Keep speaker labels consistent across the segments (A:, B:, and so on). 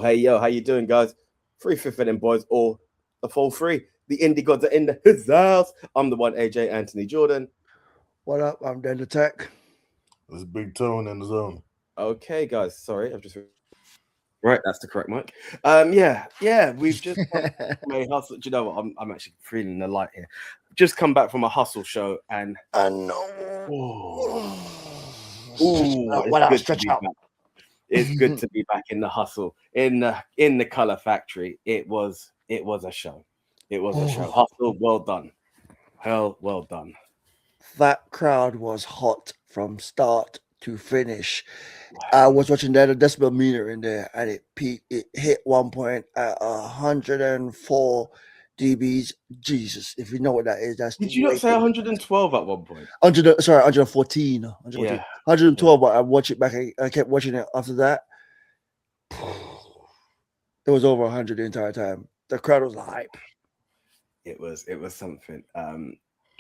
A: yo, how you doing, guys? 3/5 inning, boys, or the full three. The Indy Gods are in the house. I'm the one, AJ Anthony Jordan.
B: What up? I'm Dead Attack.
C: There's a big tone in the zone.
A: Okay, guys, sorry, I've just right. That's the correct mic. We've just come from a hustle. Do you know what? I'm actually feeling the light here. Just come back from a hustle show, and
B: I know.
A: It's good to be back in the hustle, in the color factory. It was a show. It was a show. Hustle, well done. Hell, well done.
B: That crowd was hot from start to finish. I was watching the decibel meter in there, and it peaked. It hit one point at 104 dBs. Jesus, if you know what that is, that's.
A: Did you not say 112 at one point?
B: 114. 114.
A: Yeah.
B: 112, but I watched it back. I kept watching it after that. It was over 100 the entire time. The crowd was hype.
A: It was something.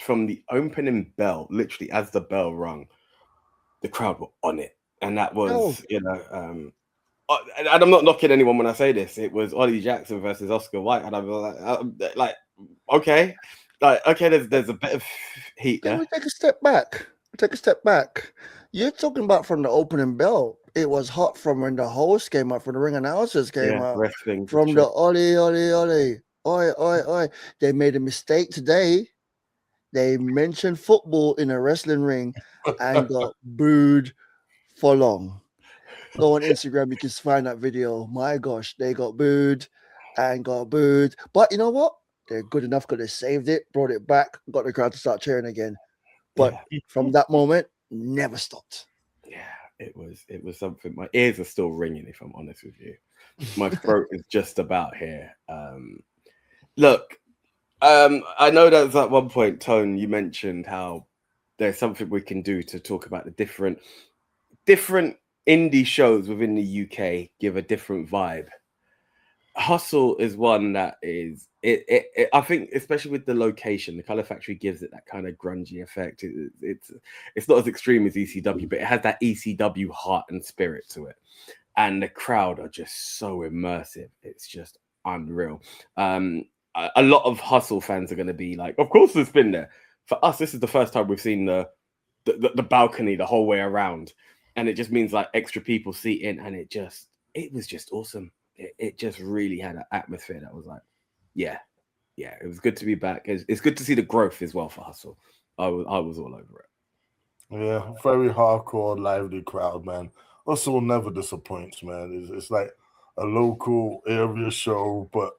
A: From the opening bell, literally as the bell rung, the crowd were on it, and that was and I'm not knocking anyone when I say this. It was Ollie Jackson versus Oscar White, and I was like, okay, there's a bit of heat there.
B: Can we take a step back? You're talking about from the opening bell. It was hot from when the host came out, from the ring announcers came out, from the Ollie, oi. They made a mistake today. They mentioned football in a wrestling ring and got booed for long. Go on Instagram, you can find that video. My gosh, they got booed. But you know what? They're good enough because they saved it, brought it back, got the crowd to start cheering again. But from that moment, never stopped.
A: Yeah, it was something. My ears are still ringing, if I'm honest with you. My throat is just about here. Look, I know that at one point, Tone, you mentioned how there's something we can do to talk about the different indie shows within the UK give a different vibe. Hustle is one that is it I think, especially with the location, the Color Factory gives it that kind of grungy effect. It's not as extreme as ECW, but it has that ECW heart and spirit to it, and the crowd are just so immersive. It's just unreal. A lot of Hustle fans are going to be like, of course it's been there. For us, this is the first time we've seen the balcony the whole way around, and it just means like extra people seating, and it was just awesome. It just really had an atmosphere that was like, yeah, it was good to be back. It's good to see the growth as well for Hustle. I was all over it.
C: Yeah, very hardcore, lively crowd, man. Hustle never disappoints, man. It's like a local area show, but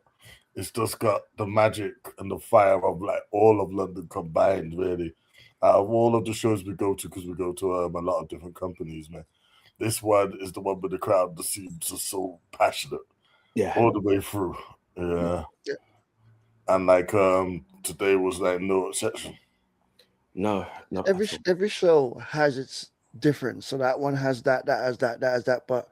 C: it's just got the magic and the fire of like all of London combined, really. Out of all of the shows we go to, because we go to a lot of different companies, man, this one is the one with the crowd that seems so passionate, all the way through. Yeah. And like today was like no exception.
A: No.
B: Every show has its difference. So that one has that has that. But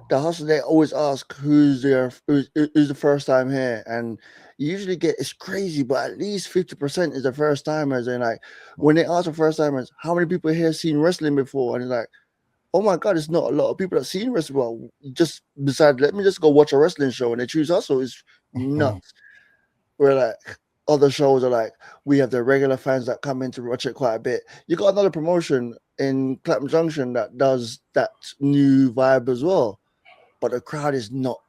B: the Hustle, they always ask who's the first time here, and you usually get, it's crazy, but at least 50% is the first timers. And like when they ask the first timers, how many people here seen wrestling before? And it's like, oh my God, it's not a lot of people that seen wrestling. Well, just decide, let me just go watch a wrestling show, and they choose Hustle. It's nuts. Where like other shows are like, we have the regular fans that come in to watch it quite a bit. You got another promotion in Clapham Junction that does that new vibe as well, but the crowd is not.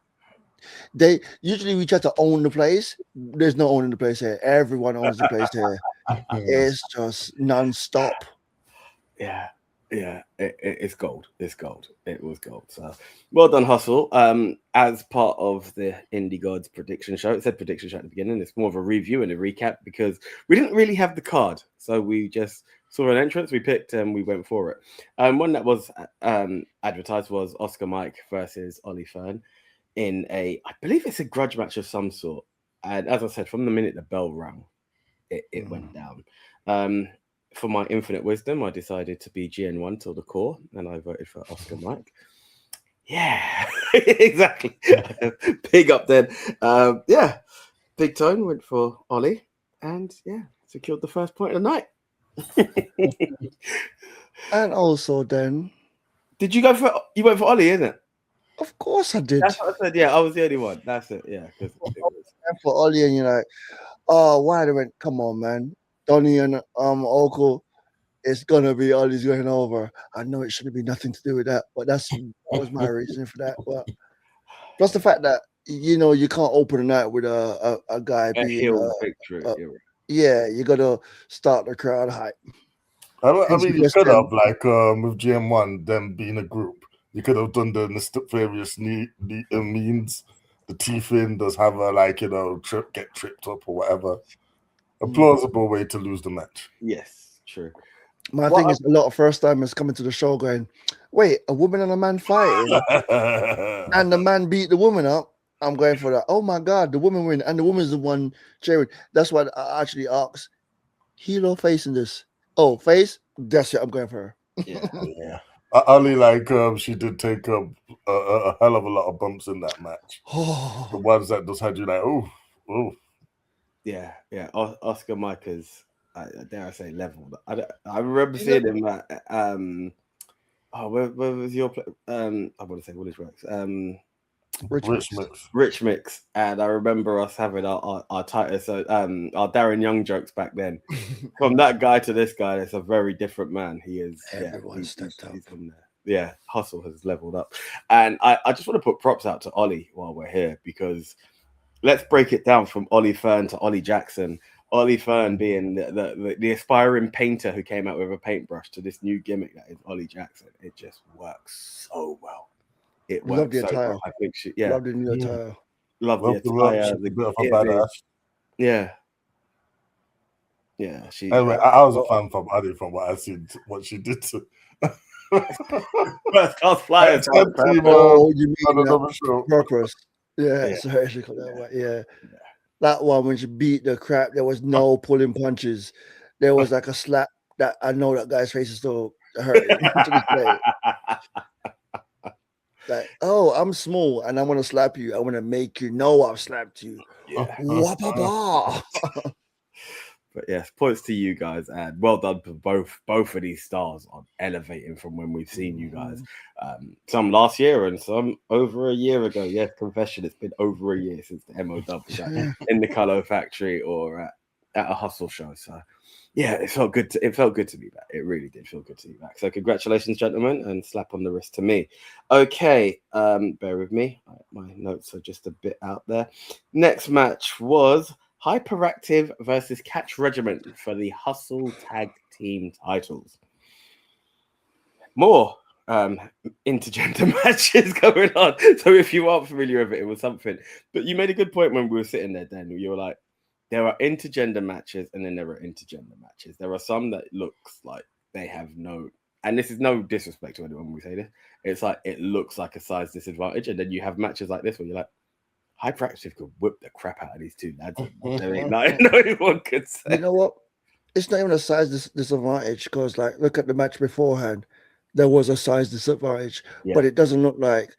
B: They usually, we try to own the place. There's no owning the place here. Everyone owns the place here. It's just non-stop.
A: Yeah, it's gold. It's gold. It was gold. So well done, Hustle. As part of the Indy Gods prediction show, it said prediction show at the beginning. It's more of a review and a recap because we didn't really have the card, so we just saw an entrance, we picked, and we went for it. One that was advertised was Oscar Mike versus Ollie Fern in I believe it's a grudge match of some sort. And as I said, from the minute the bell rang, it went down. For my infinite wisdom, I decided to be GN1 till the core, and I voted for Oscar Mike. Yeah, exactly. Big up then. Big Tone went for Ollie, and secured the first point of the night.
B: And also then,
A: you went for Ollie, isn't it?
B: Of course I did.
A: That's what I said. Yeah, I was the only one. That's it. Yeah, because
B: And for Ollie, and you're like, oh, why? They went, come on, man. Donny and Oko, it's gonna be Ollie's going over. I know it shouldn't be nothing to do with that, but that was my reason for that. But plus the fact that you can't open a night with a guy
A: a
B: being
A: heel victory.
B: yeah, you gotta start the crowd hype.
C: I
B: Hence
C: mean,
B: the
C: you could
B: question.
C: have like with GM1, them being a group. You could have done the various means, the teeth in, does have a get tripped up or whatever. A plausible way to lose the match.
A: Yes, true.
B: My thing is, a lot of first timers coming to the show going, wait, a woman and a man fighting, and the man beat the woman up. I'm going for that. Oh my God, the woman win, and the woman's the one cheering. That's why I actually asked, heel or face in this? Oh, face? That's it. I'm going for her.
A: Yeah.
C: Yeah. Ali, she did take a hell of a lot of bumps in that match. The ones that just had you like, oh.
A: Yeah. Oscar Micah's, dare I say, leveled. I remember seeing him at where was your I want to say Woolwich Works. Rich Mix, and I remember us having our Titus, our Darren Young jokes back then. From that guy to this guy, it's a very different man. He is.
B: Everyone stepped up.
A: He's from there. Yeah, hustle has leveled up, and I just want to put props out to Ollie while we're here, because let's break it down from Ollie Fern to Ollie Jackson. Ollie Fern being the aspiring painter who came out with a paintbrush to this new gimmick that is Ollie Jackson. It just works so well. It works.
B: Love the attire.
A: Well. I think
B: love the new attire.
A: Love the attire.
C: The bit of a badass.
A: Yeah.
C: Anyway, I was a fan from Adi from what I seen, what she did to.
A: First class flyers.
B: Oh, you mean that purpose? Yeah. Sorry, she called that. Yeah. That one when she beat the crap, there was no pulling punches. There was like a slap that I know that guy's face is still hurting to this day. Like, oh, I'm small and I want to slap you. I want to make you know I've slapped you.
A: Yeah. But yes, points to you guys, and well done for both of these stars on elevating from when we've seen you guys. Some last year and some over a year ago. Yes, confession, it's been over a year since the MOW was in the Colour Factory or at a Hustle show. So yeah, it felt good to be back. It really did feel good to be back. So congratulations, gentlemen, and slap on the wrist to me. Okay, bear with me. My notes are just a bit out there. Next match was Hyperactive versus Catch Regiment for the Hustle Tag Team titles. More intergender matches going on. So if you aren't familiar with it, it was something. But you made a good point when we were sitting there, Daniel. You were like, there are intergender matches and then there are intergender matches. There are some that looks like they have no, and this is no disrespect to anyone when we say this, it's like it looks like a size disadvantage. And then you have matches like this where you're like, Hyperactive could whip the crap out of these two lads. No one could say.
B: You know what? It's not even a size disadvantage, because like look at the match beforehand. There was a size disadvantage, but it doesn't look like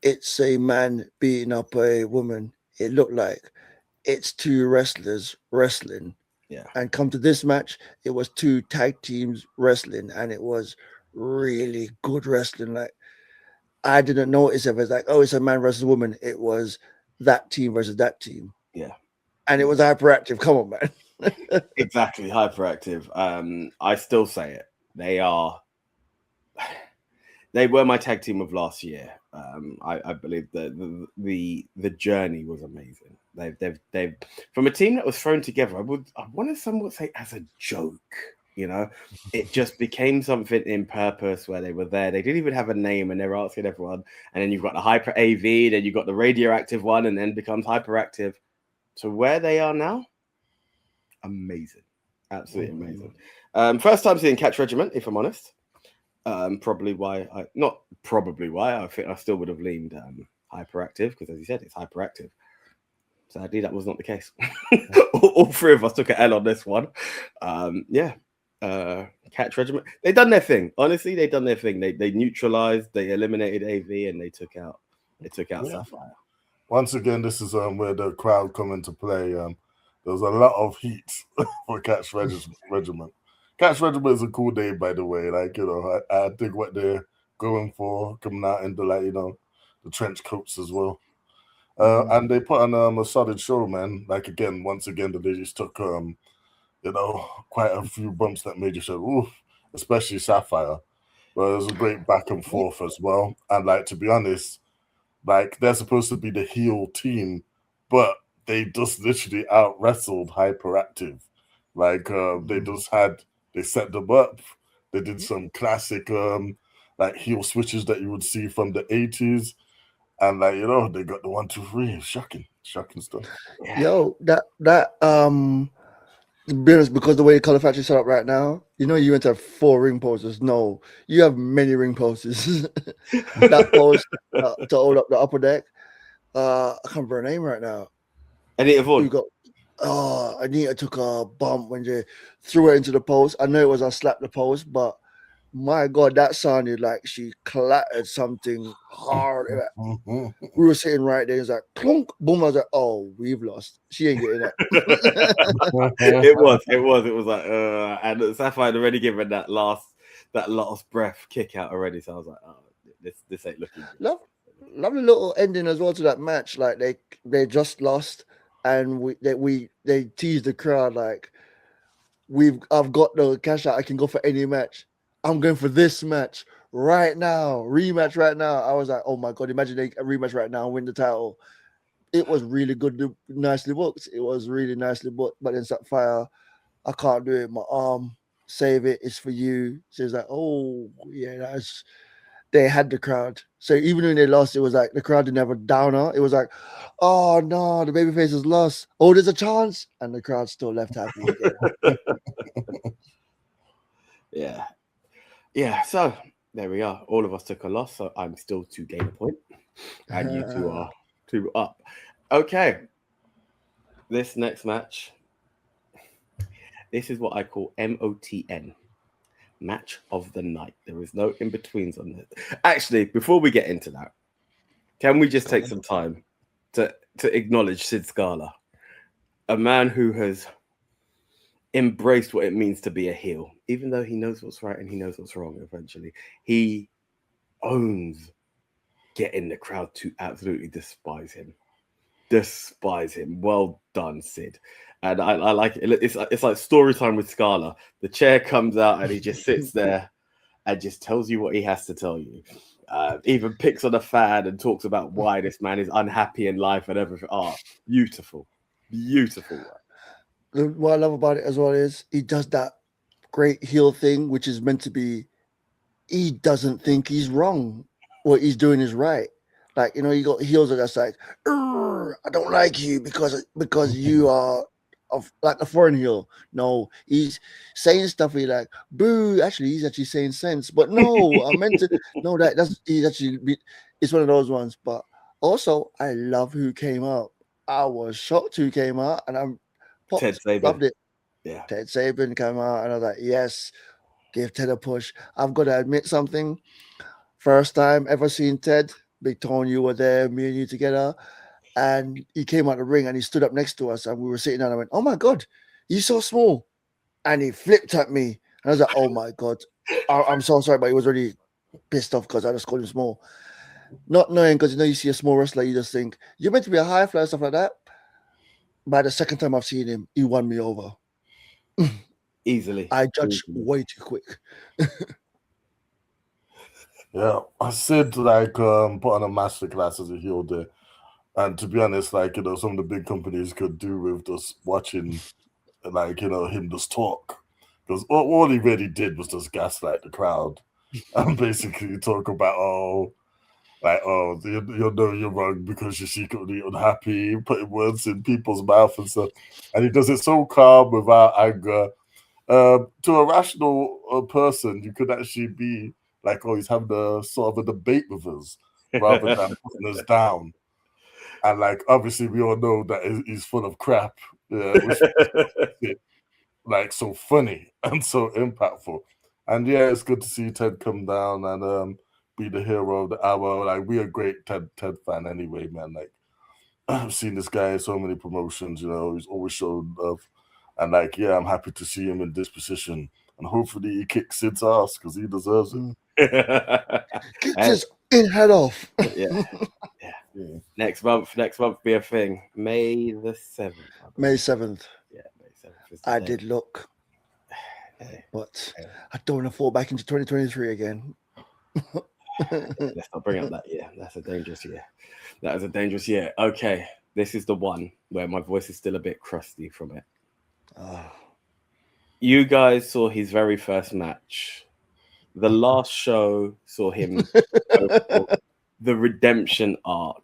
B: it's a man beating up a woman. It looked like it's two wrestlers wrestling.
A: Yeah.
B: And come to this match, it was two tag teams wrestling, and it was really good wrestling. Like I didn't notice it was like, oh, it's a man versus woman. It was that team versus that team.
A: Yeah.
B: And it was Hyperactive. Come on, man.
A: Exactly, Hyperactive. I still say it. They were my tag team of last year. I believe the journey was amazing. They've from a team that was thrown together. I want to somewhat say as a joke. You know, it just became something in purpose where they were there. They didn't even have a name, and they were asking everyone. And then you've got the Hyper AV, then you've got the Radioactive one, and then becomes Hyperactive. To where they are now, amazing, absolutely amazing. First time seeing Catch Regiment, if I'm honest. Probably why I think I still would have leaned Hyperactive, because as you said, it's Hyperactive. Sadly, that was not the case. all three of us took an L on this one. Catch Regiment, they done their thing. Honestly, they done their thing. They neutralized, they eliminated AV, and they took out Sapphire.
C: Once again, this is where the crowd come into play. There's a lot of heat for Catch Regiment. Catch Regiment is a cool name, by the way. Like, you know, I think what they're going for, coming out into, like, you know, the trench coats as well. And they put on a solid show, man. Like again, once again, the ladies took quite a few bumps that made you say, ooh, especially Sapphire. But it was a great back and forth as well. And like, to be honest, like they're supposed to be the heel team, but they just literally out wrestled Hyperactive. Like they set them up. They did some classic like heel switches that you would see from the 80s. And like, they got the 1, 2, 3. Shocking stuff.
B: Yo, to be honest, because the way the color factory set up right now, you went to have 4 ring posters. No, you have many ring posters. That post to hold up the upper deck. I can't remember her name right now.
A: Anita Vaughan.
B: You got Anita took a bump when they threw her into the post. I know it was a slap the post, but my God, that sounded like she clattered something hard. We were sitting right there. It was like clunk, boom. I was like, oh, we've lost. She ain't getting that.
A: It was like, and Sapphire had already given that last breath kick out already. So I was like, oh, this ain't looking good.
B: Lovely little ending as well to that match. Like they just lost, and they teased the crowd like, I've got the cash out. I can go for any match. I'm going for this match right now. Rematch right now. I was like, oh my God, imagine a rematch right now and win the title. It was really good, nicely booked. It was really nicely booked. But then Sapphire, I can't do it. My arm, save it. It's for you. So it's like, oh yeah, they had the crowd. So even when they lost, it was like the crowd didn't have a downer. It was like, oh no, the babyface has lost. Oh, there's a chance. And the crowd still left happy again.
A: Yeah, so there we are. All of us took a loss, so I'm still to gain a point. And you two are 2 up. Okay. This next match. This is what I call MOTN. Match of the night. There is no in-betweens on it. Actually, before we get into that, can we just take some time to acknowledge Sid Scala, a man who has embraced what it means to be a heel, even though he knows what's right and he knows what's wrong. Eventually, he owns getting the crowd to absolutely despise him. Well done, Sid. And I like it. It's like story time with Scala. The chair comes out and he just sits there and just tells you what he has to tell you. Even picks on a fan and talks about why this man is unhappy in life and everything. Oh, beautiful.
B: What I love about it as well is he does that great heel thing, which is meant to be, he doesn't think he's wrong. What he's doing is right. Like, you got heels that's like, I don't like you because you are like a foreign heel. No, he's saying stuff where you're like, boo. Actually, he's actually saying sense. But no, I meant to. No, it's one of those ones. But also, I love who came out. I was shocked who came out, and I'm
A: Ted Saban.
B: Loved it.
A: Yeah,
B: Ted Saban came out, and I was like, yes, give Ted a push. I've got to admit something. First time ever seen Ted. Big Tone, you were there, me and you together. And he came out the ring and he stood up next to us and we were sitting down and I went, oh my God, he's so small. And he flipped at me. And I was like, oh my God, I'm so sorry, but he was really pissed off because I just called him small. Not knowing, because you see a small wrestler, you just think, you're meant to be a high flyer, stuff like that. By the second time I've seen him, he won me over.
A: Easily.
B: I judge way too quick.
C: Yeah, I said like put on a masterclass as a heel there. And to be honest, like, some of the big companies could do with just watching, like, him just talk. Because all he really did was just gaslight the crowd and basically talk about, you know you're wrong because you're secretly unhappy, putting words in people's mouth and stuff. And he does it so calm, without anger. To a rational person, you could actually be like, oh, he's having a sort of a debate with us rather than putting us down. And like, obviously, we all know that he's full of crap, which is like so funny and so impactful. And yeah, it's good to see Ted come down and be the hero of the hour. Like, we're a great Ted fan anyway, man. Like, I've seen this guy in so many promotions. He's always showed love. And like, yeah, I'm happy to see him in this position. And hopefully he kicks Sid's ass because he deserves it.
B: Kicked his In head off.
A: Yeah. Next month be a thing. May the 7th.
B: May 7th.
A: Yeah, May 7th is
B: I did look, but I don't want to fall back into 2023 again.
A: Let's not bring up that year. That's a dangerous year. That is a dangerous year. Okay, this is the one where my voice is still a bit crusty from it. You guys saw his very first match. The last show saw him go for the redemption arc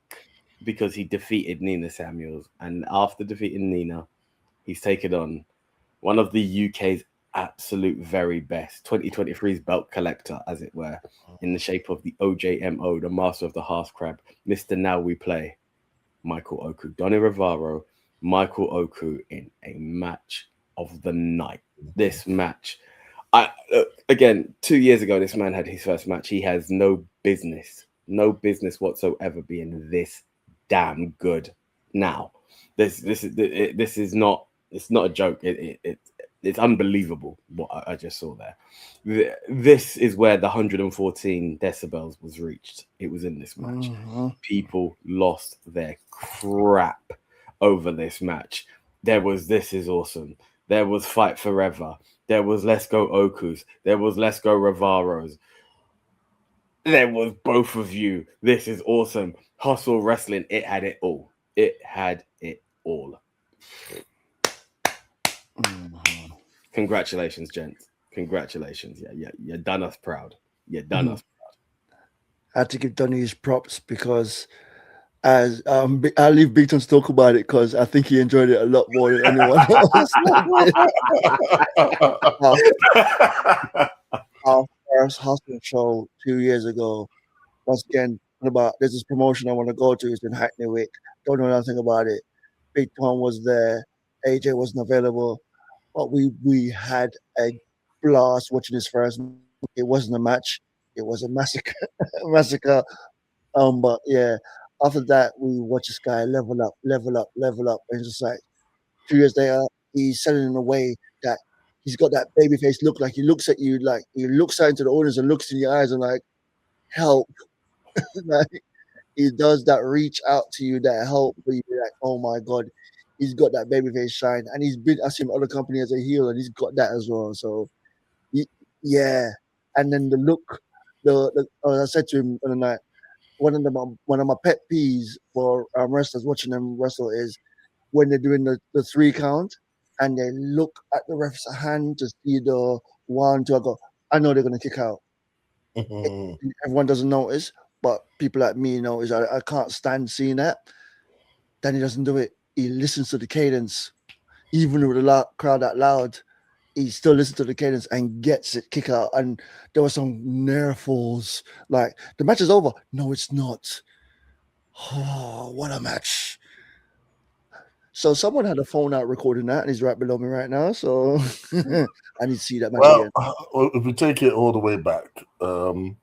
A: because he defeated Nina Samuels. And after defeating Nina, he's taken on one of the UK's absolute very best, 2023's belt collector, as it were, in the shape of the OJMO, the master of the Hearth Crab, Mr. Now We Play, Michael Oku. Donny Rivaro, Michael Oku in a match of the night. This match, again, 2 years ago, this man had his first match. He has no business whatsoever being this damn good. Now, this is not. It's not a joke. It's unbelievable what I just saw there. This is where the 114 decibels was reached. It was in this match. People lost their crap over this match. There was This Is Awesome. There was Fight Forever. There was Let's Go Okus. There was Let's Go Rivaros. There was both of you. This is awesome. Hustle Wrestling. It had it all. It had it all. Congratulations, gents. Congratulations. Yeah, you done us proud. You done us proud.
B: I had to give Donny his props because as I'll leave Beaton to talk about it because I think he enjoyed it a lot more than anyone else. Our first hustle show 2 years ago. Once again, there's this promotion I want to go to. It's in Hackney Wick. Don't know nothing about it. Big Tom was there. AJ wasn't available. But we had a blast watching his first. It wasn't a match. It was a massacre. But yeah, after that, we watched this guy level up. And it's just like 2 years later, he's selling in a way that he's got that babyface look. Like he looks at you, like he looks out into the audience and looks in your eyes and like, help. Like, he does that reach out to you, that help, where you be like, oh my god, he's got that babyface shine, and he's been I've seen other company as a heel, and he's got that as well. So, yeah, and then the look, I said to him on the night, one of my pet peeves for wrestlers watching them wrestle is when they're doing the 3 count and they look at the ref's hand to see the 1, 2. I go, I know they're gonna kick out. Everyone doesn't notice, but people like me notice. I can't stand seeing that. Then he doesn't do it. He listens to the cadence, even with the crowd that loud. He still listens to the cadence and gets it, kick out. And there were some near falls. Like, the match is over. No, it's not. Oh, what a match. So someone had a phone out recording that, and he's right below me right now. So I need to see that match again.
C: If we take it all the way back to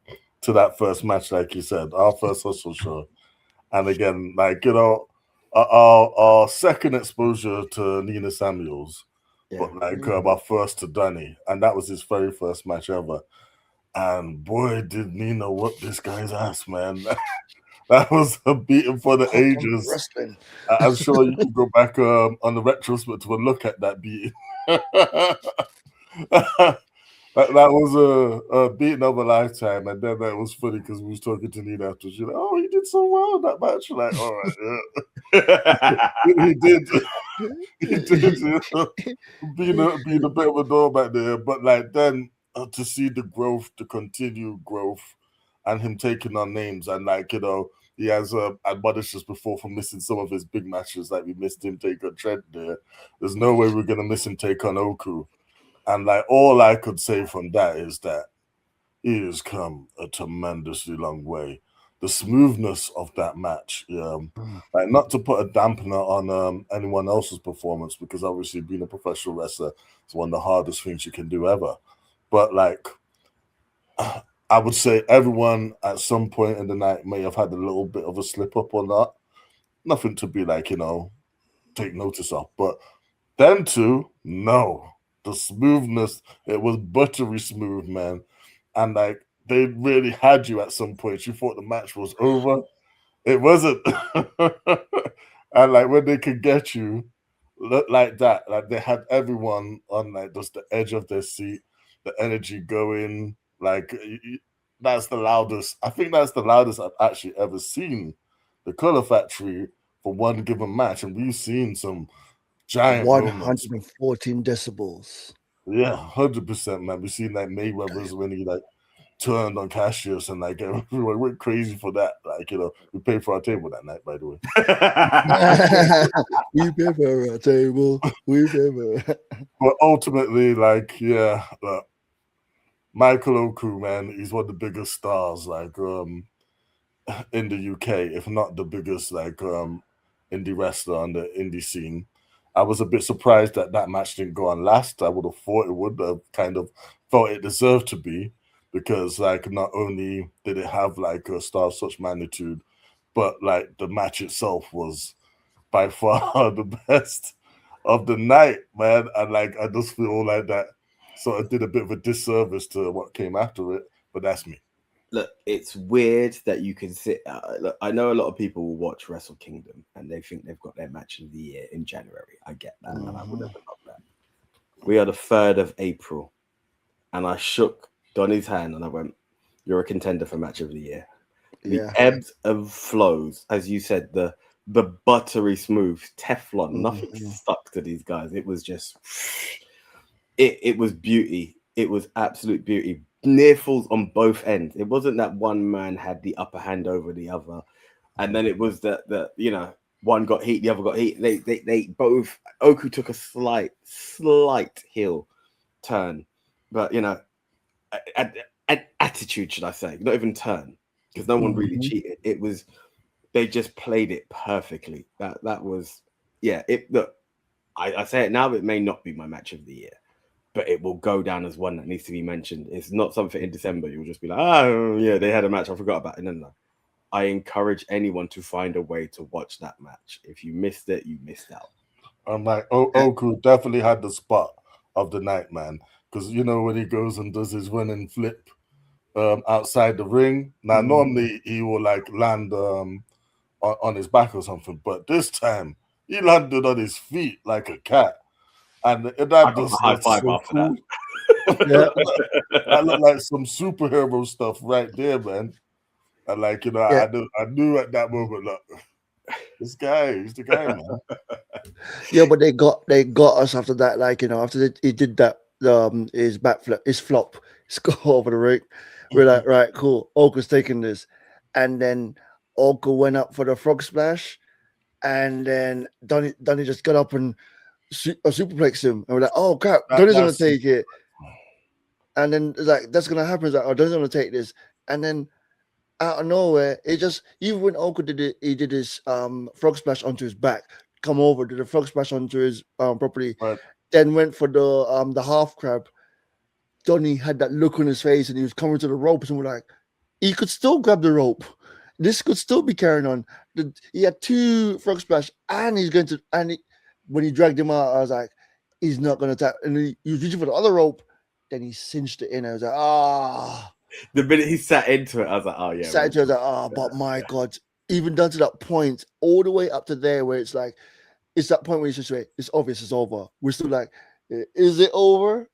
C: that first match, like you said, our first hustle show, and again, like, you know, our second exposure to Nina Samuels, but like our first to Donny, and that was his very first match ever. And boy, did Nina whoop this guy's ass, man. That was a beating for the ages. I'm sure you can go back on the retrospect to look at that beating. That was a beating of a lifetime, and then that was funny because we was talking to Nina after. She's like, "Oh, he did so well in that match." Like, all right, yeah, he did. Being a bit of a door back there, but like then to see the growth, the continued growth, and him taking on names, and like, you know, he has admonished us before for missing some of his big matches. Like we missed him take on Trent there. There's no way we're gonna miss him take on Oku. And like all I could say from that is that he has come a tremendously long way. The smoothness of that match, like not to put a dampener on anyone else's performance, because obviously being a professional wrestler is one of the hardest things you can do ever. But like, I would say everyone at some point in the night may have had a little bit of a slip up on that. Nothing to be like, you know, take notice of. But then too, no. The smoothness, it was buttery smooth, man. And like they really had you at some point. You thought the match was over. It wasn't. And like when they could get you like that, like they had everyone on like just the edge of their seat, the energy going. Like that's the loudest. I think that's the loudest I've actually ever seen the Color Factory for one given match, and we've seen some giant moments.
B: 114 decibels.
C: Yeah, 100%, man. We've seen like Mayweather's when he like turned on Cassius and like everyone went crazy for that. Like, you know, we paid for our table that night, by the way.
B: We pay for our table. We pay for.
C: But ultimately, like, yeah, look, Michael Oku, man, he's one of the biggest stars, like, in the UK, if not the biggest, like, indie wrestler on the indie scene. I was a bit surprised that that match didn't go on last. I would have thought it would have kind of felt it deserved to be, because like not only did it have like a star of such magnitude, but like the match itself was by far the best of the night, man. And like I just feel like that sort of did a bit of a disservice to what came after it, but that's me.
A: Look, it's weird that you can sit. Look, I know a lot of people will watch Wrestle Kingdom and they think they've got their match of the year in January. I get that, and I would have loved that. We are the 3rd of April, and I shook Donnie's hand and I went, "You're a contender for match of the year." The ebbs and flows, as you said, the buttery smooth Teflon, nothing stuck to these guys. It was just, it was beauty. It was absolute beauty. Near falls on both ends. It wasn't that one man had the upper hand over the other, and then it was that you know, one got heat, the other got heat. They both. Oku took a slight heel turn, but you know, attitude, should I say, not even turn, because no one really cheated. It was, they just played it perfectly. That was, yeah. It look, I say it now, it may not be my match of the year, but it will go down as one that needs to be mentioned. It's not something in December you'll just be like, oh yeah, they had a match, I forgot about it. No. I encourage anyone to find a way to watch that match. If you missed it, you missed out.
C: I'm like, Oku definitely had the spot of the night, man. Because you know when he goes and does his running flip outside the ring. Now normally he will like land on his back or something, but this time he landed on his feet like a cat. And that just
A: high five
C: so
A: after
C: cool.
A: that.
C: That looked like some superhero stuff right there, man. And like, you know, I knew at that moment, look, this guy, he's the guy, man.
B: Yeah, but they got us after that. Like, you know, after he did that, his backflip, his flop, his go over the ring. We're like, right, cool. Oku's taking this, and then Oku went up for the frog splash, and then Donnie just got up and superplex him, and we're like, oh crap, Donnie's gonna take it. And then it's like, that's gonna happen. It's like, oh, Donnie's gonna take this, and then out of nowhere, it just, even when Oku did it, he did his frog splash onto his back, come over, did a frog splash onto his property, then went for the half crab. Donnie had that look on his face, and he was coming to the ropes, and we're like, he could still grab the rope. This could still be carrying on. He had 2 frog splash, and he's going to, when he dragged him out, I was like, he's not going to tap. And he was reaching for the other rope. Then he cinched it in. I was like,
A: The minute he sat into it, I was like, oh, yeah.
B: Sat into it, I was like, but my God. Even down to that point, all the way up to there where it's like, it's that point where you just say, it's obvious it's over. We're still like, is it over?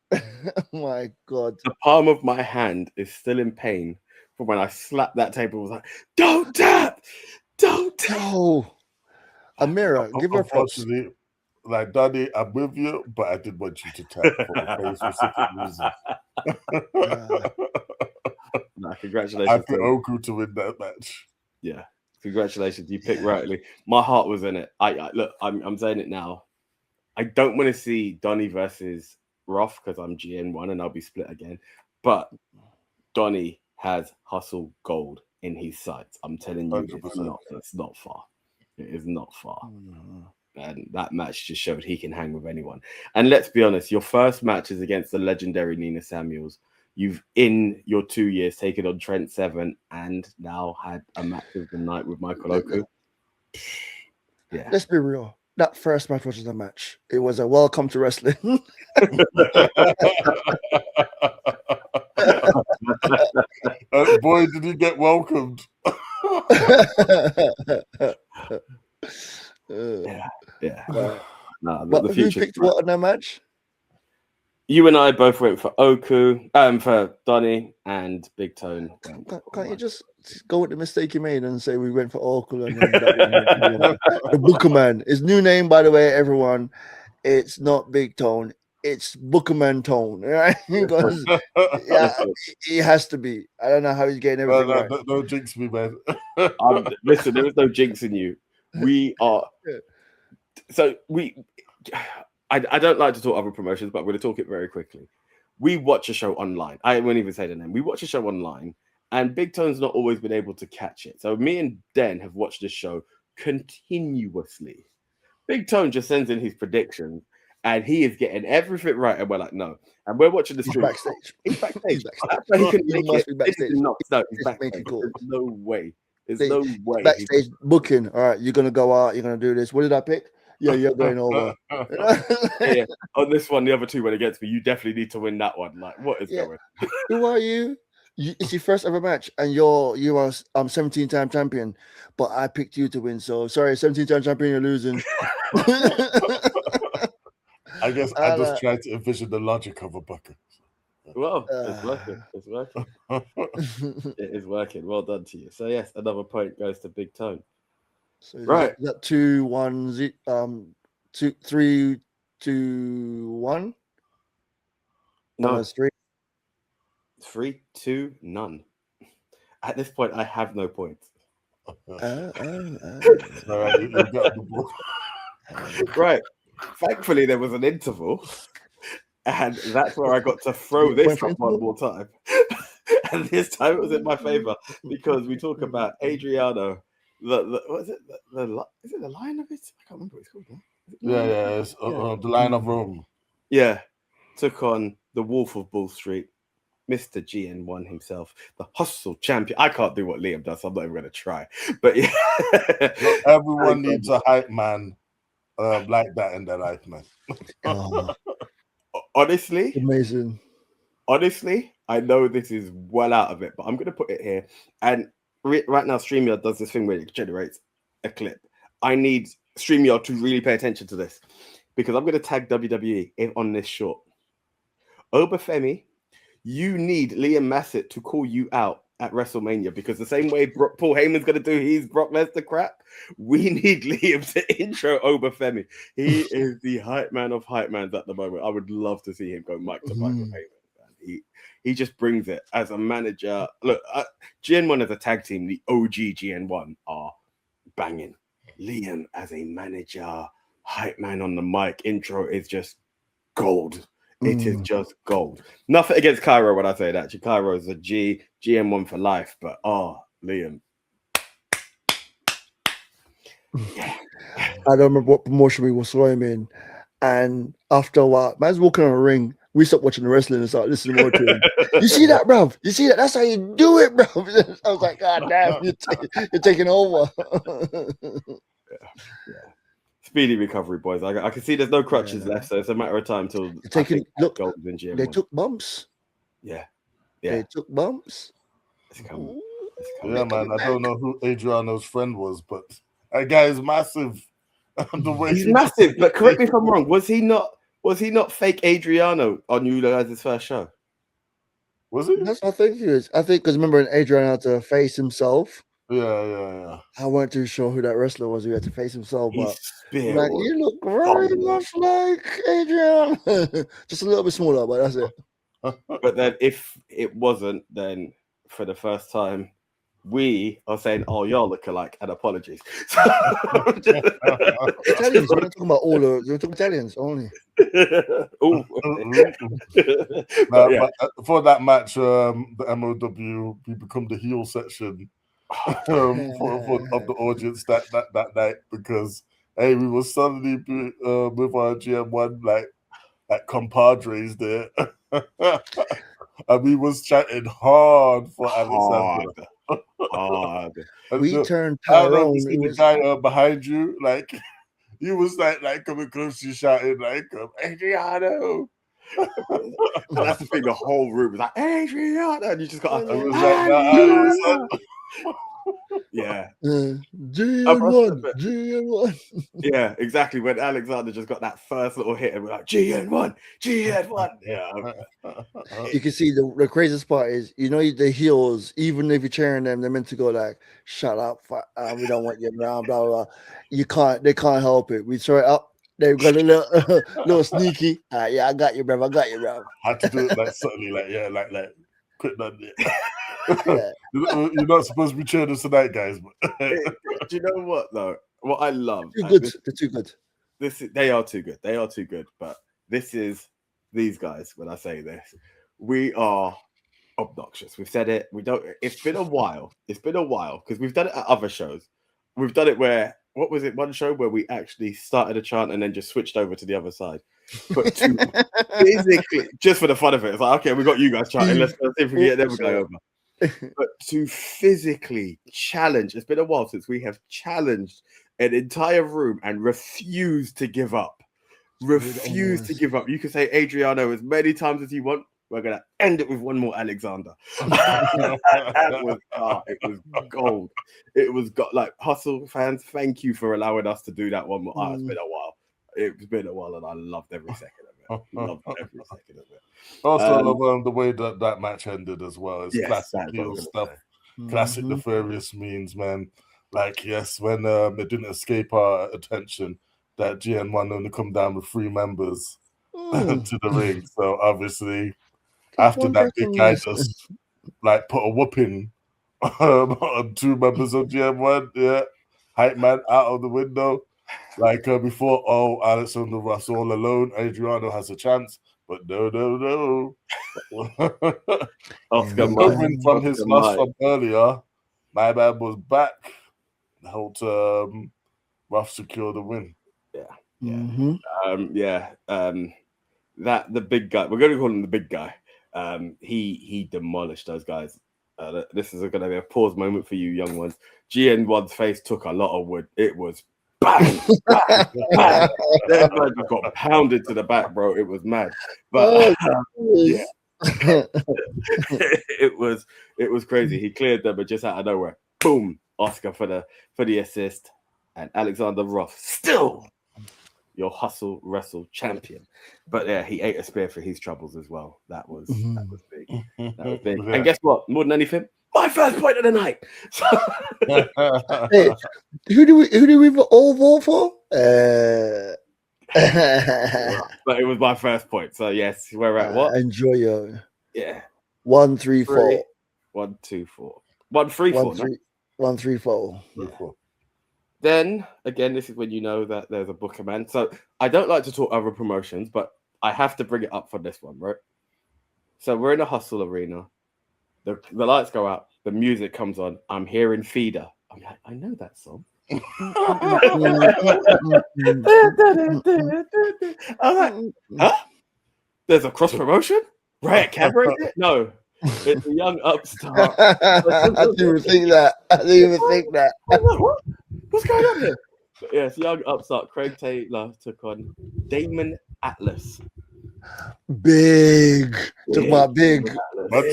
B: My God.
A: The palm of my hand is still in pain from when I slapped that table. I was like, don't tap! Don't tap!
B: No. Amira, give her props.
C: Like, Daddy, I'm with you, but I did want you to tap for a very specific reason.
A: Nah, congratulations.
C: I put Oku to win that match.
A: Yeah, congratulations. You picked rightly. My heart was in it. I look, I'm saying it now. I don't want to see Donnie versus Roth because I'm GN1 and I'll be split again. But Donnie has hustle gold in his sights. I'm telling you, it's not far. It is not far. And that match just showed he can hang with anyone. And let's be honest, your first match is against the legendary Nina Samuels. You've, in your 2 years, taken on Trent Seven and now had a match of the night with Michael Oku. Yeah.
B: Let's be real. That first match wasn't a match. It was a welcome to wrestling.
C: Boy, did he get welcomed.
A: Yeah. No,
B: But
A: the
B: who
A: future.
B: picked what in that match?
A: You and I both went for Oku, for Donny, and Big Tone.
B: Can't you just go with the mistake you made and say we went for Oracle and then the Booker Man? His new name, by the way, everyone. It's not Big Tone. It's Bookerman Tone, right? Because he has to be. I don't know how he's getting everything right.
C: No jinx me, man.
A: Listen, there is no jinxing you. We are. So I don't like to talk other promotions, but I'm going to talk it very quickly. We watch a show online. I won't even say the name. We watch a show online, and Big Tone's not always been able to catch it. So me and Den have watched this show continuously. Big Tone just sends in his predictions, and he is getting everything right. And we're like, no. And we're watching the stream.
B: Backstage.
A: He's backstage.
B: He's backstage.
A: That's why he couldn't make
B: must
A: it.
B: be backstage.
A: No, he's backstage.
B: Cool.
A: There's no way. There's no way.
B: Backstage booking. All right, you're gonna go out. You're gonna do this. What did I pick? Yeah, you're going over.
A: Yeah. On this one, the other two went against me. You definitely need to win that one. Like, what is going?
B: Who are you? It's your first ever match, and you are 17-time champion, but I picked you to win. So sorry, 17-time champion, you're losing.
C: I guess I just tried to envision the logic of a bucket.
A: Well, it's working. It's working. It is working. Well done to you. So yes, another point goes to Big Tone.
B: So
A: right.
B: Is that 2-1, 3-2-1?
A: No,
B: it's 3.
A: 3-2, none. At this point, I have no points. Right. Thankfully, there was an interval, and that's where I got to throw this up one more time. And this time it was in my favor because we talk about Adriano. What is it? Is it the Lion of it? I can't remember what it's called.
C: Yeah, it's the Lion of Rome.
A: Yeah, took on the Wolf of Bull Street, Mr. GN1 himself, the hustle champion. I can't do what Liam does, so I'm not even going to try. But yeah,
C: everyone needs a hype man like that in their life, man.
A: Honestly,
B: amazing.
A: Honestly, I know this is well out of it, but I'm going to put it here. And right now, StreamYard does this thing where it generates a clip. I need StreamYard to really pay attention to this because I'm going to tag WWE on this short. Obafemi, you need Liam Massett to call you out at WrestleMania because the same way Paul Heyman's going to do his Brock Lesnar crap, we need Liam to intro Obafemi. He is the hype man of hype mans at the moment. I would love to see him go mic to mic with Heyman. He just brings it as a manager. Look, GN1 as a tag team, the OG GN1 are banging. Liam as a manager, hype man on the mic, intro is just gold. It is just gold. Nothing against Cairo when I say that. Cairo is a GM1 for life, but Liam.
B: Yeah. I don't remember what promotion we were throwing him in. And after a while, man's walking on a ring. We stopped watching the wrestling and started listening more to him. You see that, bruv? You see that? That's how you do it, bruv. I was like, God damn, you're taking over.
A: Yeah. Speedy recovery, boys. I can see there's no crutches left, so it's a matter of time till
B: they took bumps.
A: Yeah.
B: They took bumps.
A: It's coming.
C: Yeah, man. I don't know who Adriano's friend was, but that guy is massive. The way
A: he's massive, but correct me if I'm wrong. Was he not fake Adriano on you guys' first show?
C: Was he?
B: That's what I think he was. I think because remember Adriano had to face himself.
C: Yeah.
B: I weren't too sure who that wrestler was who had to face himself, but
A: like,
B: you look very much like Adrian. Just a little bit smaller, but that's it.
A: But then if it wasn't, then for the first time, we are saying, "Oh, y'all look alike," and apologies.
B: Italians, we're not talking about we're talking Italians only.
C: But for that match, the MOW, we become the heel section of the audience that night because we were suddenly with our GM1 like compadres there, and we was chatting hard for Alexander.
B: We turned Tyrone.
C: The guy behind you, like he was like coming close to shouting like Adriano,
A: And that's the thing. The whole room was like Adrian, and you just got.
C: It was like,
A: yeah.
B: GN1, GN1.
A: Yeah, exactly. When Alexander just got that first little hit, and we're like GN1, GN1. Yeah.
B: You can see the craziest part is, you know, the heels, even if you're cheering them, they're meant to go like, shut up, we don't want you around, blah, blah, blah. They can't help it. We throw it up, they've got a little sneaky. Yeah, I got you, bro.
C: Had to do it like subtly, like quick done.
B: Yeah.
C: You're not supposed to be cheering us tonight, guys. But
A: Do you know what though? What I love.
B: They're too good.
A: They are too good. They are too good. But this is these guys. When I say this, we are obnoxious. We've said it. We don't. It's been a while. Because we've done it at other shows. We've done it where, what was it? One show where we actually started a chant and then just switched over to the other side. But to physically, just for the fun of it, it's like, okay, we got you guys chanting. Let's see if we can get them guy over. But to physically challenge, it's been a while since we have challenged an entire room and refused to give up. You can say Adriano as many times as you want. We're gonna end it with one more Alexander. It was gold. It was like Hustle fans. Thank you for allowing us to do that one more. It's been a while. It's been a while, and I loved every second of it.
C: Also, love the way that match ended as well. It's classic heel stuff. Classic nefarious means, man. Like, yes, when it didn't escape our attention that GN1 only come down with 3 members to the ring. So obviously, after that, big guy just like put a whooping on 2 members of GN1. Yeah, hype man out of the window. Like before, Alexander Russ all alone. Adriano has a chance, but no.
A: Oscar
C: Recovering from his loss from earlier, my man was back. Helped Ruff secure the win.
A: That the big guy. We're going to call him the big guy. He demolished those guys. This is going to be a pause moment for you young ones. GN1's face took a lot of wood. It was bang, bang, bang. That guy just got pounded to the back, bro. It was mad. But it was crazy. He cleared them, but just out of nowhere, boom, Oscar for the assist, and Alexander Ruff still your hustle wrestle champion. But yeah, he ate a spear for his troubles as well. That was big. That was big. And guess what? More than anything, my first point of the night.
B: Hey, who do we all vote for?
A: But it was my first point. So yes, we're at what?
B: Enjoy your
A: 1,
B: 3, 4.
A: 1, 2, 4. 1, 3, 4.
B: 1, 3, 4.
A: Yeah. Then again, this is when you know that there's a booker man. So I don't like to talk other promotions, but I have to bring it up for this one, right? So we're in a hustle arena. The lights go out. The music comes on. I'm hearing Feeder. I'm like, I know that song. I'm like, huh? There's a cross promotion? Right, Cabaret? No. It's a young upstart.
B: I didn't even think that.
A: What? What's going on here? But yes, young upstart Craig Taylor took on Damon Atlas.
B: Big. Took my big.
A: Look,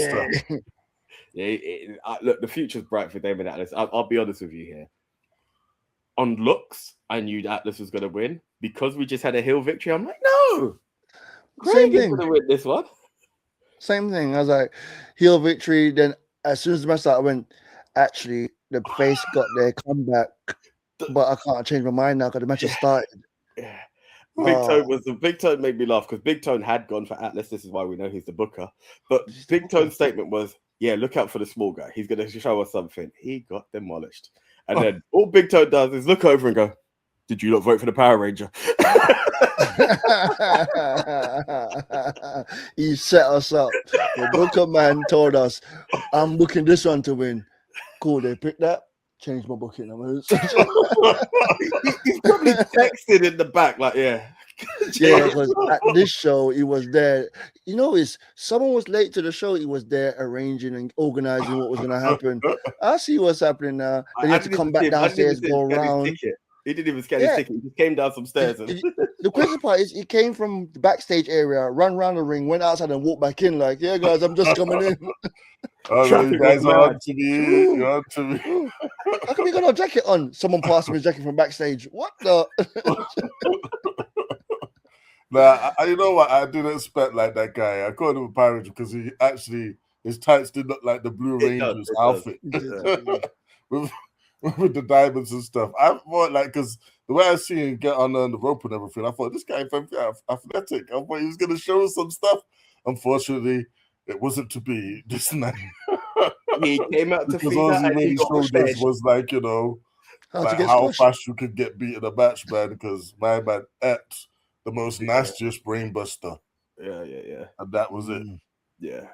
A: the future's bright for Damon Atlas. I'll be honest with you here. On looks, I knew Atlas was going to win. Because we just had a heel victory, I'm like, no. Craig is going to win this one.
B: Same thing. I was like, heel victory. Then as soon as the match started, I went, actually, the face got their comeback, but I can't change my mind now because the match has started.
A: Yeah. Big Tone made me laugh because Big Tone had gone for Atlas. This is why we know he's the booker. But Big Tone's statement was, yeah, look out for the small guy. He's going to show us something. He got demolished. And then all Big Tone does is look over and go, did you not vote for the Power Ranger?
B: He set us up. The booker man told us, I'm booking this one to win. Cool, they picked that. Change my booking.
A: He's probably texted in the back, like, yeah.
B: Yeah, because at this show, he was there. You know, someone was late to the show. He was there arranging and organizing what was going to happen. I see what's happening now. Then he had to come back downstairs, go around.
A: He didn't even scan his ticket. He just came down some stairs.
B: the crazy part is he came from the backstage area, run around the ring, went outside and walked back in like, yeah, guys, I'm just coming in.
C: Oh, no, you guys are on to me. You're on to me.
B: How come you got no jacket on? Someone passed me his jacket from backstage. What the?
C: Nah, you know what? I didn't expect like that guy. I called him a pirate because he actually, his tights did look like the Blue Rangers outfit. With the diamonds and stuff. I thought like, because the way I see him get on the rope and everything, I thought this guy is athletic. I thought he was going to show us some stuff. Unfortunately, it wasn't to be this night.
A: He came out to
C: because
A: feed
C: all
A: that
C: he
A: and he
C: really
A: got
C: showed us was like, you know, how fast you could get beat in a match, man. Because my man ate the most nastiest brainbuster.
A: Yeah.
C: And that was it.
A: Yeah.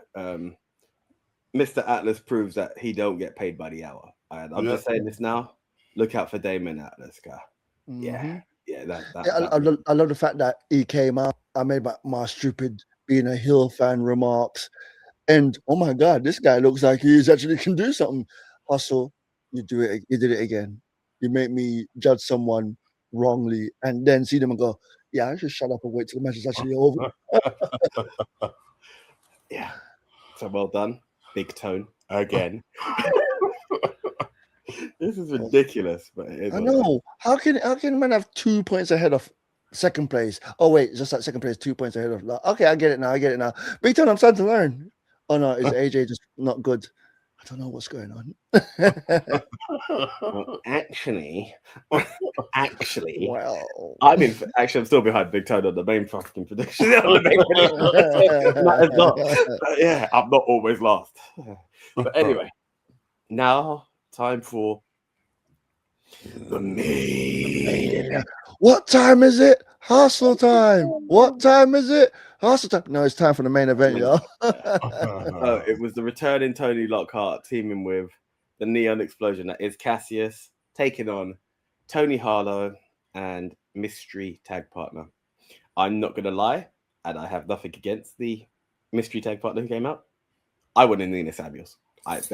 A: Mr. Atlas proves that he don't get paid by the hour. And I'm just saying this now. Look out for Damon Atlas, guy. Yeah.
B: I love the fact that he came out. I made my stupid being a heel fan remarks. And oh my God, this guy looks like he actually can do something. Hustle, you did it again. You make me judge someone wrongly and then see them and go, yeah, I should shut up and wait till the match is actually over.
A: Yeah. So well done. Big Tone again. This is ridiculous, but it is.
B: I know. How can man have 2 points ahead of second place? Oh wait, just like second place, 2 points ahead of. Okay, I get it now. Big Tone, I'm starting to learn. Oh no, is AJ just not good? I don't know what's going on.
A: Well, actually,
B: well,
A: I'm still behind Big Tone on the main fucking prediction. Yeah, I'm not always last. But anyway, now time for the main.
B: What time is it? Hustle time. What time is it? Hustle time. No, it's time for the main event, y'all.
A: It was the returning Tony Lockhart teaming with the Neon Explosion. That is Cassius taking on Tony Harlow and mystery tag partner. I'm not going to lie, and I have nothing against the mystery tag partner who came out. I wanted Nina Samuels. As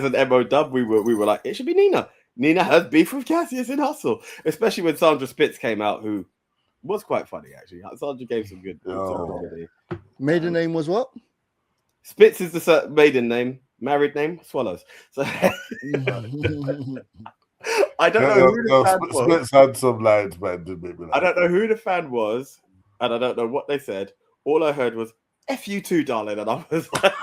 A: an MO dub, we were like, it should be Nina. Nina has beef with Cassius in Hustle, especially when Sandra Spitz came out, who was quite funny actually. Sandra gave some good comedy.
B: Maiden name was what?
A: Spitz is the maiden name. Married name, Swallows. So I don't know who the fan was.
C: Spitz had some lines, man.
A: I don't know who the fan was, and I don't know what they said. All I heard was F you too, darling. And I was like,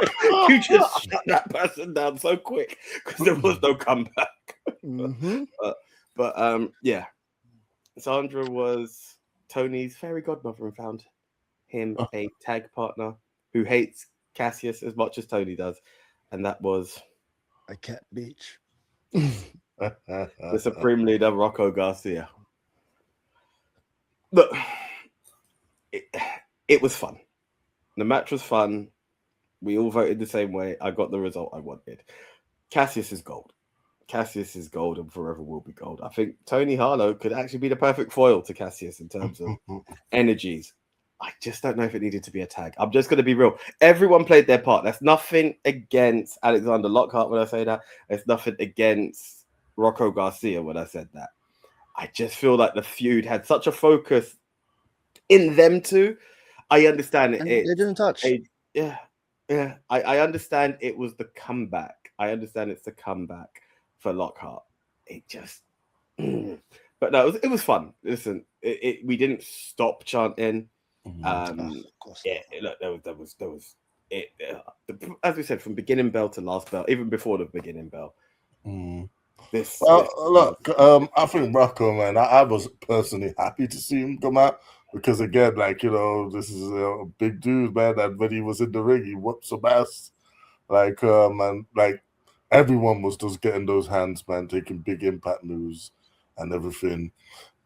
A: you just shut that person down so quick because there was no comeback. But yeah, Sandra was Tony's fairy godmother and found him a tag partner who hates Cassius as much as Tony does. And that was
B: a Cat Beach.
A: The Supreme Leader, Rocco Garcia. Look, it was fun. The match was fun. We all voted the same way. I got the result I wanted. Cassius is gold. Cassius is gold and forever will be gold. I think Tony Harlow could actually be the perfect foil to Cassius in terms of energies. I just don't know if it needed to be a tag. I'm just going to be real. Everyone played their part. That's nothing against Alexander Lockhart when I say that. It's nothing against Rocco Garcia when I said that. I just feel like the feud had such a focus in them two. I understand it.
B: They didn't touch.
A: Yeah. I understand it was the comeback. I understand it's the comeback for Lockhart. It just... But no, it was fun. Listen, we didn't stop chanting. Look, there was it. As we said, from beginning bell to last bell, even before the beginning bell.
C: Look, I think Rocco, man, I was personally happy to see him come out because again, like, you know, this is a big dude, man. And when he was in the ring, he whooped some ass. Like, and like everyone was just getting those hands, man, taking big impact moves and everything.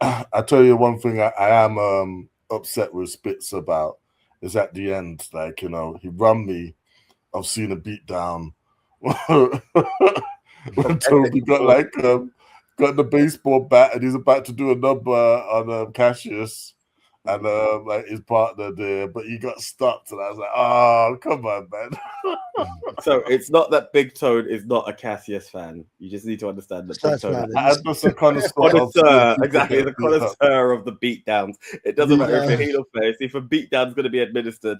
C: I tell you one thing, I am upset with Spitz about is at the end, like, you know, he run me. I've seen a beat down when Toby got the baseball bat and he's about to do a number on Cassius, and like his partner there, but he got stopped, and I was like, "Oh, come on, man!"
A: So it's not that Big Tone is not a Cassius fan. You just need to understand that Big
B: That's
A: Tone
B: mad.
C: I'm just a connoisseur
A: exactly, the connoisseur of the beatdowns. It doesn't matter if you're heel or face. If a beatdown's going to be administered,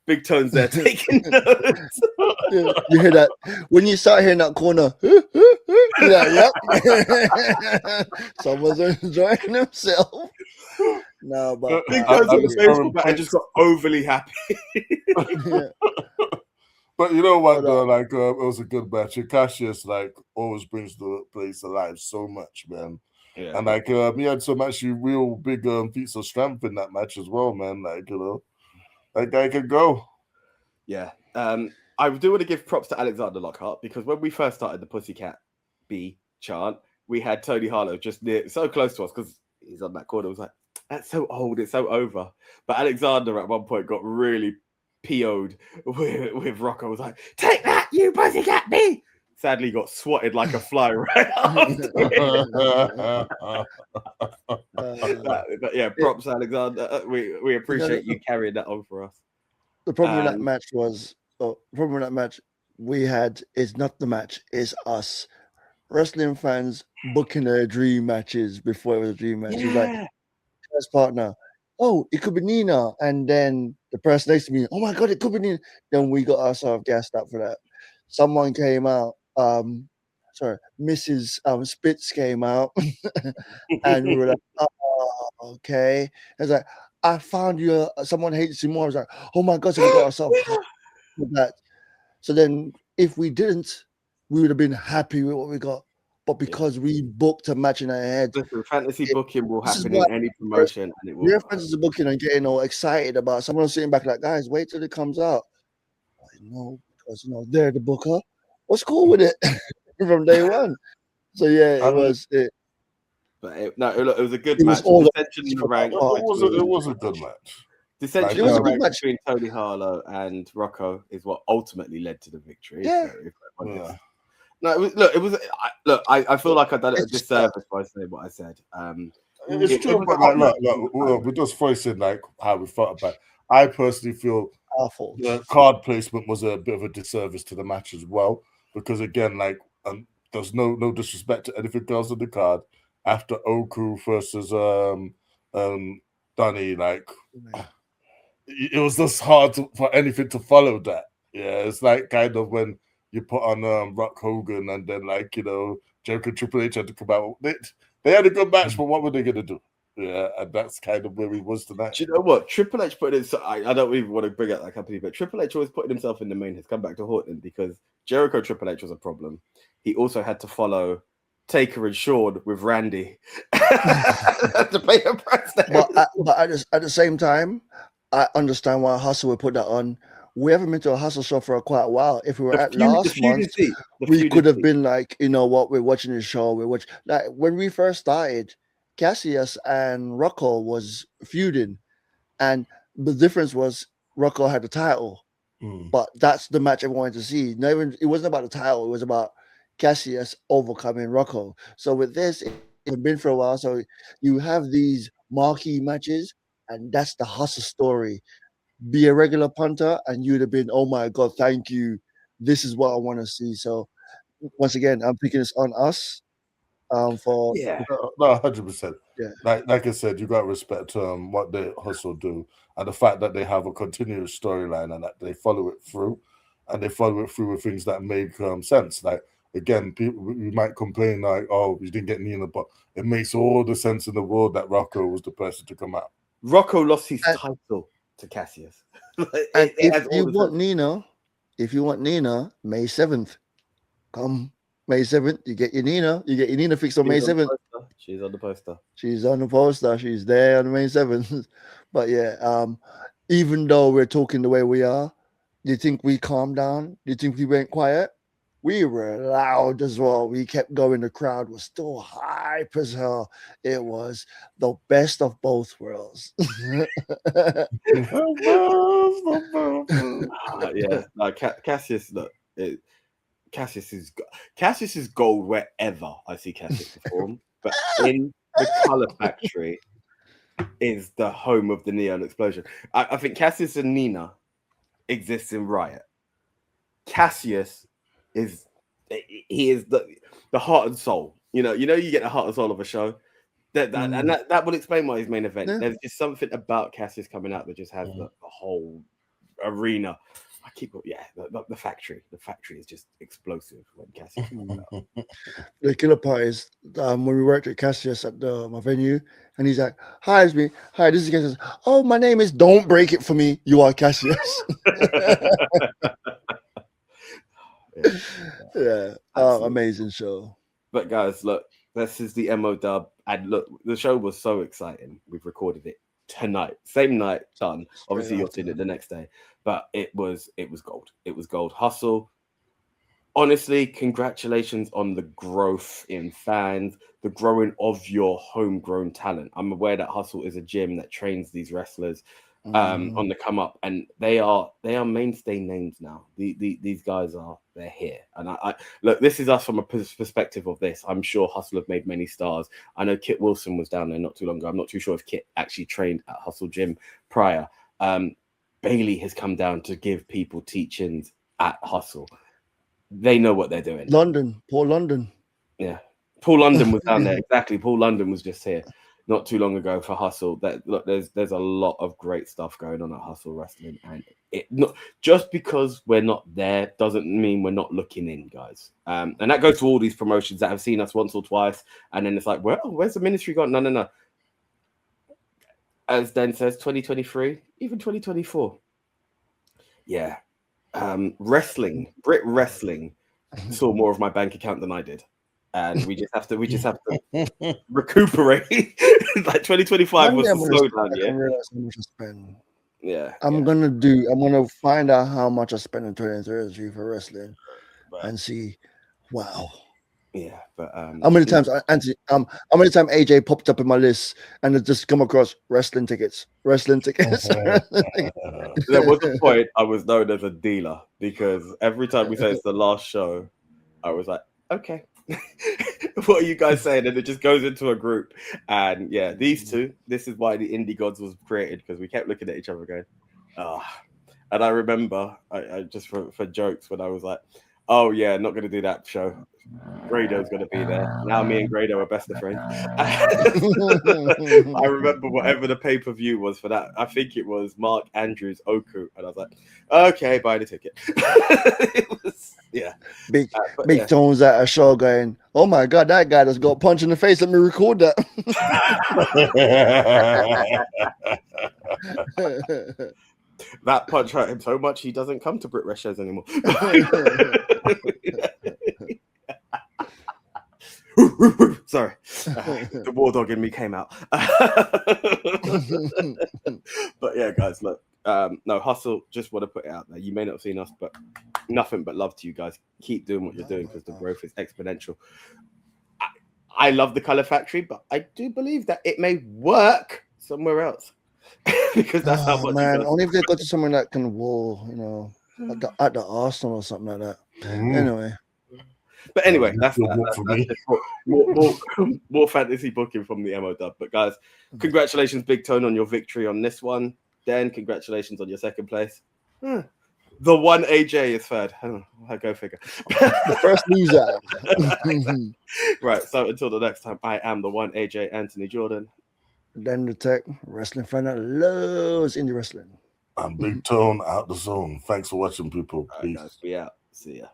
A: Big Tone's there taking notes.
B: You hear that when you start hearing that corner? Yeah, yep. Someone's enjoying himself. No, but
A: Big Tone's got the baseball bat and just got overly happy.
B: Yeah.
C: But you know what, though? Like, it was a good match. And Cassius, like, always brings the place alive so much, man.
A: Yeah.
C: And, like, he had some actually real big feats of strength in that match as well, man. Like, you know, that guy could go.
A: Yeah. I do want to give props to Alexander Lockhart, because when we first started the Pussycat B chant, we had Tony Harlow just so close to us because he's on that corner. I was like, that's so old, it's so over. But Alexander at one point got really PO'd with Rocco. Was like, take that, you Pussycat B! Sadly got swatted like a fly right after but yeah, props Alexander. We appreciate you carrying that on for us.
B: The problem with that match was, we had is not the match, it's us. Wrestling fans booking their dream matches before it was a dream match. It's like, first partner, oh, it could be Nina. And then the person next to me, oh my God, it could be Nina. Then we got ourselves gassed up for that. Someone came out, Mrs. Spitz came out, and we were like, oh, okay. It's like, I found you, someone hates you more. I was like, oh my God, so we got ourselves with that. So then if we didn't, we would have been happy with what we got. But because we booked a match in our head,
A: listen, fantasy booking will happen in any promotion, and it will.
B: We're fantasy booking and getting all excited about someone sitting back like, guys, wait till it comes out. No, because they're the booker. What's cool with it from day one? So yeah, it was it.
A: But it was a good match. Dissension in the ranks.
C: It was a good match.
A: Dissension in the ranks between Tony Harlow and Rocco is what ultimately led to the victory.
B: Yeah.
A: No, it was. I feel like I've done it a disservice by saying what I said.
C: It's true, but we're just voicing like how we thought about it. I personally feel the card placement was a bit of a disservice to the match as well, because again, like, there's no disrespect to anything else on the card. After Oku versus Dunny, like, it was just hard for anything to follow that. Yeah, it's like kind of when you put on Rock Hogan and then, like, Jericho Triple H had to come out. They had a good match, but what were they going to do? Yeah, and that's kind of where he was tonight.
A: Do you know what? Triple H put it. I don't even want to bring up that company, but Triple H always putting himself in the main has come back to haunt him, because Jericho Triple H was a problem. He also had to follow Taker and Shawn with Randy to pay a price.
B: But at the same time, I understand why Hustle would put that on. We haven't been to a Hustle show for quite a while. If we were at last month, we could have been like, you know what, we're watching the show. Like when we first started, Cassius and Rocco was feuding, and the difference was Rocco had the title. But that's the match everyone wanted to see. It wasn't about the title, it was about Cassius overcoming Rocco. So with this, it's been for a while. So you have these marquee matches, and that's the Hustle story. Be a regular punter, and you'd have been, oh my God, thank you. This is what I want to see. So once again, I'm picking this on us.
C: No, 100%.
B: Yeah,
C: like I said, you got to respect what they Hustle do, and the fact that they have a continuous storyline and that they follow it through, and they follow it through with things that make sense. Like, again, we might complain like, oh, we didn't get Nina, but it makes all the sense in the world that Rocco was the person to come out.
A: Rocco lost his title to Cassius.
B: And if you want Nina, May 7th, come May 7th, you get your Nina. You get your Nina fixed on May 7th.
A: She's on the poster.
B: She's on the poster. She's there on May 7th. But yeah, even though we're talking the way we are, do you think we calmed down? Do you think we went quiet? We were loud as well. We kept going. The crowd was still hype as hell. It was the best of both worlds.
A: Cassius, look, Cassius is gold wherever I see Cassius perform. But in the Color Factory, is the home of the Neon Explosion. I think Cassius and Nina exists in Riot. Cassius is the heart and soul. You get the heart and soul of a show. That would explain why he's main event.
B: Yeah.
A: There's just something about Cassius coming out that just has the whole arena. I keep the factory. The factory is just explosive when Cassius comes out.
B: The killer part is when we worked at Cassius at my venue, and he's like, "Hi, it's me. Hi, this is Cassius. Oh, my name is. Don't break it for me. You are Cassius." Yeah. Oh, amazing show.
A: But guys, look, this is the MO dub, and look, the show was so exciting. We've recorded it tonight, same night, done. Obviously, you're seeing it the next day, but it was gold. It was gold. Hustle. Honestly, congratulations on the growth in fans, the growing of your homegrown talent. I'm aware that Hustle is a gym that trains these wrestlers on the come up, and they are mainstay names now. These guys they're here, and I look. This is us from a perspective of this. I'm sure Hustle have made many stars. I know Kit Wilson was down there not too long ago. I'm not too sure if Kit actually trained at Hustle Gym prior. Bailey has come down to give people teachings at Hustle. They know what they're doing.
B: Paul London.
A: Yeah, Paul London was down there. Exactly, Paul London was just here not too long ago for Hustle. Look, there's a lot of great stuff going on at Hustle Wrestling, and it not just because we're not there doesn't mean we're not looking in, guys. And that goes to all these promotions that have seen us once or twice, and then it's like, well, where's the ministry gone? No. As Dan says, 2023, even 2024. Yeah. Brit Wrestling saw more of my bank account than I did, and we just have to recuperate. Like 2025 was the slowdown year. Yeah,
B: I'm gonna find out how much I spent in 2023 for wrestling, and see. Wow.
A: Yeah, but
B: how many times AJ popped up in my list and it just come across wrestling tickets.
A: There was a point I was known as a dealer because every time we say it's the last show, I was like, okay, what are you guys saying? And it just goes into a group. And yeah, these two, this is why the Indy Gods was created, because we kept looking at each other going, and I remember I just for jokes when I was like, oh yeah, not going to do that show. Grado's going to be there. Now me and Grado are best of friends. I remember whatever the pay-per-view was for that. I think it was Mark Andrews Oku. And I was like, okay, buy the ticket. It was, yeah.
B: Big Tones at a show going, oh my God, that guy just got punched in the face. Let me record that.
A: That punch hurt him so much he doesn't come to Brit Rest shows anymore. Sorry, the war dog in me came out. But yeah, guys, look, no, Hustle, just want to put it out there. You may not have seen us, but nothing but love to you guys. Keep doing what you're doing because the growth is exponential. I love the Color Factory, but I do believe that it may work somewhere else. Because that's how much.
B: Man, only if they go to someone that can wool, at the Arsenal or something like that. Anyway.
A: But anyway, that's more fantasy booking from the MO dub. But guys, congratulations, Big Tone, on your victory on this one. Dan, congratulations on your second place. The one AJ is third. I go figure.
B: The first loser.
A: Right. So until the next time, I am the one AJ Anthony Jordan.
B: Dan the Tech, wrestling fan that loves indie wrestling.
C: I'm Big Tone, out the zone. Thanks for watching, people. Peace.
A: Guys, we out. See ya.